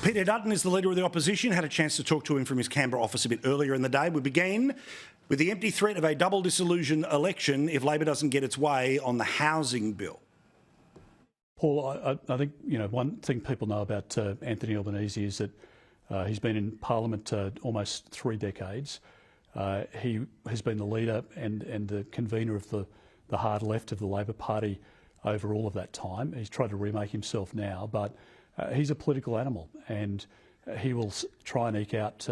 Peter Dutton is the Leader of the Opposition. Had a chance to talk to him from his Canberra office a bit earlier in the day. We begin with the empty threat of a double dissolution election if Labor doesn't get its way on the housing bill. Paul, I think one thing people know about Anthony Albanese is that he's been in Parliament almost 3 decades. He has been the leader and the convener of the hard left of the Labor Party over all of that time. He's tried to remake himself now, but he's a political animal and he will try and eke out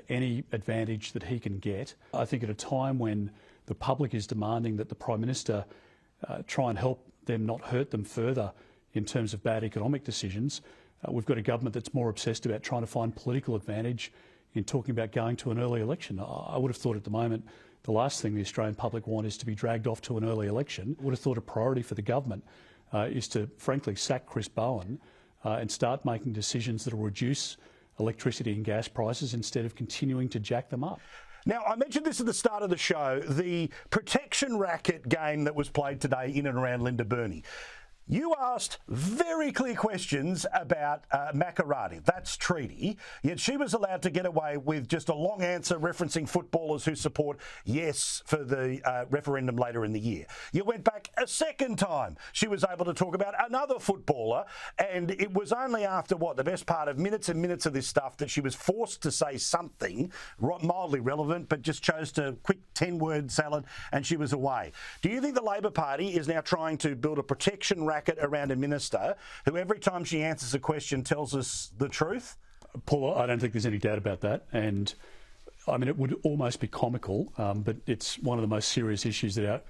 any advantage that he can get. I think at a time when the public is demanding that the Prime Minister try and help them not hurt them further in terms of bad economic decisions, we've got a government that's more obsessed about trying to find political advantage in talking about going to an early election. I would have thought at the moment the last thing the Australian public want is to be dragged off to an early election. I would have thought a priority for the government is to, frankly, sack Chris Bowen and start making decisions that will reduce electricity and gas prices instead of continuing to jack them up. Now, I mentioned this at the start of the show, the protection racket game that was played today in and around Linda Burney. You asked very clear questions about Makarrati, that's treaty, yet she was allowed to get away with just a long answer referencing footballers who support yes for the referendum later in the year. You went back a second time. She was able to talk about another footballer, and it was only after, the best part of minutes and minutes of this stuff that she was forced to say something mildly relevant, but just chose to quick 10-word salad and she was away. Do you think the Labor Party is now trying to build a protection racket around a minister who every time she answers a question tells us the truth? Paul, I don't think there's any doubt about that. And I mean, it would almost be comical, but it's one of the most serious issues that our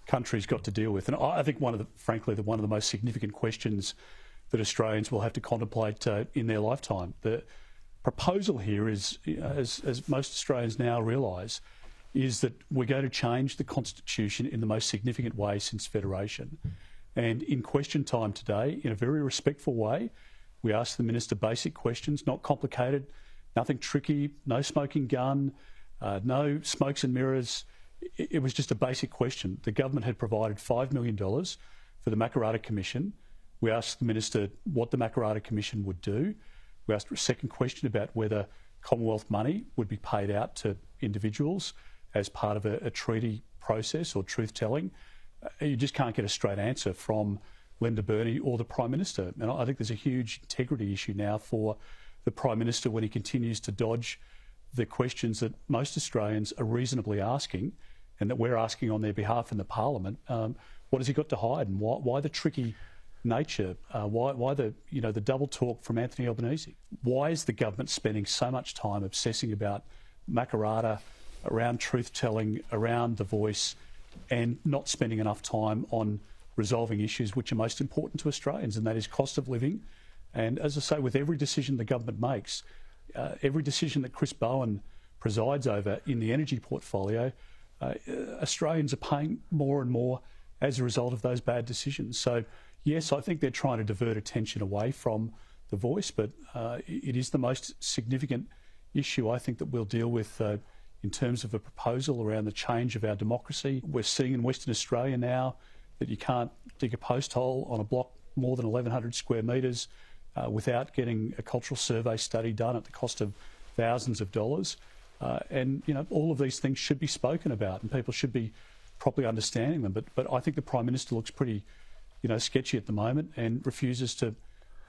country's got to deal with. And I think one of the most significant questions that Australians will have to contemplate in their lifetime. The proposal here is, as most Australians now realise, is that we're going to change the Constitution in the most significant way since Federation. And in question time today, in a very respectful way, we asked the Minister basic questions, not complicated, nothing tricky, no smoking gun, no smokes and mirrors. It was just a basic question. The government had provided $5 million for the Makarrati Commission. We asked the Minister what the Makarrati Commission would do. We asked a second question about whether Commonwealth money would be paid out to individuals as part of a treaty process or truth-telling. You just can't get a straight answer from Linda Burney or the Prime Minister. And I think there's a huge integrity issue now for the Prime Minister when he continues to dodge the questions that most Australians are reasonably asking and that we're asking on their behalf in the Parliament. What has he got to hide, and why the tricky nature? Why the the double talk from Anthony Albanese? Why is the government spending so much time obsessing about Makarrati, around truth-telling, around the voice, and not spending enough time on resolving issues which are most important to Australians, and that is cost of living? And as I say, with every decision the government makes, every decision that Chris Bowen presides over in the energy portfolio, Australians are paying more and more as a result of those bad decisions. So, yes, I think they're trying to divert attention away from the voice, but it is the most significant issue I think that we'll deal with in terms of a proposal around the change of our democracy. We're seeing in Western Australia now that you can't dig a post hole on a block more than 1,100 square metres without getting a cultural survey study done at the cost of thousands of dollars. And all of these things should be spoken about and people should be properly understanding them. But I think the Prime Minister looks pretty sketchy at the moment and refuses to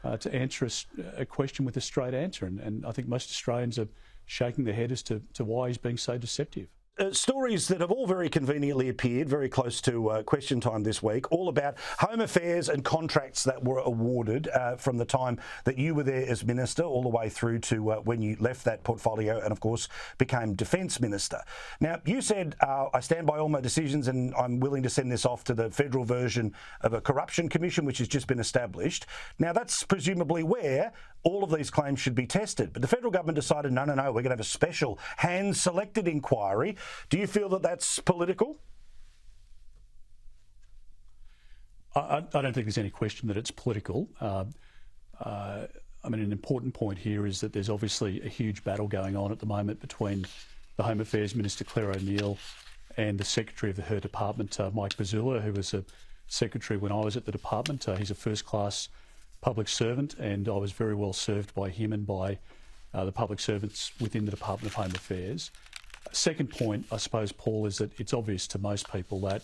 answer a question with a straight answer. And I think most Australians are shaking their head as to why he's being so deceptive. Stories that have all very conveniently appeared very close to question time this week, all about home affairs and contracts that were awarded from the time that you were there as Minister all the way through to when you left that portfolio and, of course, became Defence Minister. Now, you said, I stand by all my decisions and I'm willing to send this off to the federal version of a corruption commission, which has just been established. Now, that's presumably where all of these claims should be tested. But the federal government decided, no, we're going to have a special hand-selected inquiry. Do you feel that that's political? I don't think there's any question that it's political. I mean, an important point here is that there's obviously a huge battle going on at the moment between the Home Affairs Minister, Claire O'Neill, and the Secretary of her department, Mike Bazzula, who was a secretary when I was at the department. He's a first-class public servant, and I was very well served by him and by the public servants within the Department of Home Affairs. Second point, I suppose, Paul, is that it's obvious to most people that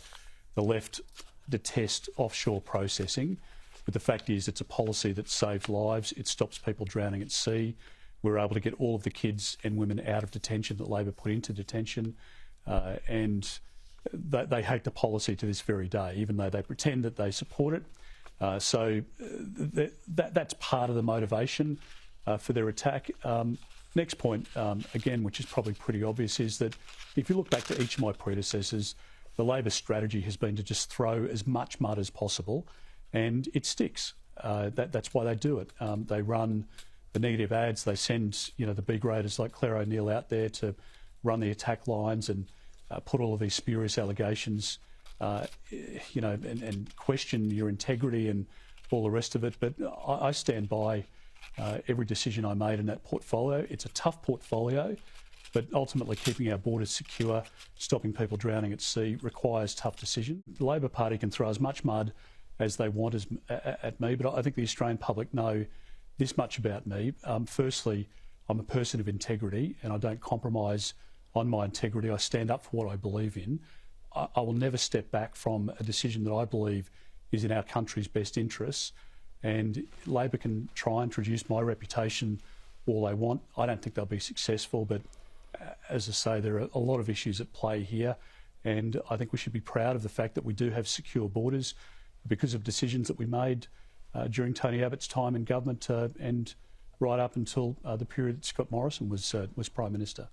the left detest offshore processing, but the fact is it's a policy that saves lives. It stops people drowning at sea. We're able to get all of the kids and women out of detention that Labor put into detention, and they hate the policy to this very day, even though they pretend that they support it. So that's part of the motivation for their attack. Next point, again, which is probably pretty obvious, is that if you look back to each of my predecessors, the Labor strategy has been to just throw as much mud as possible, and it sticks. That's why they do it. They run the negative ads. They send, the B graders like Claire O'Neill out there to run the attack lines and put all of these spurious allegations, and question your integrity and all the rest of it. But I stand by every decision I made in that portfolio. It's a tough portfolio, but ultimately keeping our borders secure, stopping people drowning at sea requires tough decisions. The Labor Party can throw as much mud as they want at me, but I think the Australian public know this much about me. Firstly, I'm a person of integrity and I don't compromise on my integrity. I stand up for what I believe in. I will never step back from a decision that I believe is in our country's best interests. And Labor can try and reduce my reputation all they want. I don't think they'll be successful, but as I say, there are a lot of issues at play here, and I think we should be proud of the fact that we do have secure borders because of decisions that we made during Tony Abbott's time in government and right up until the period that Scott Morrison was Prime Minister.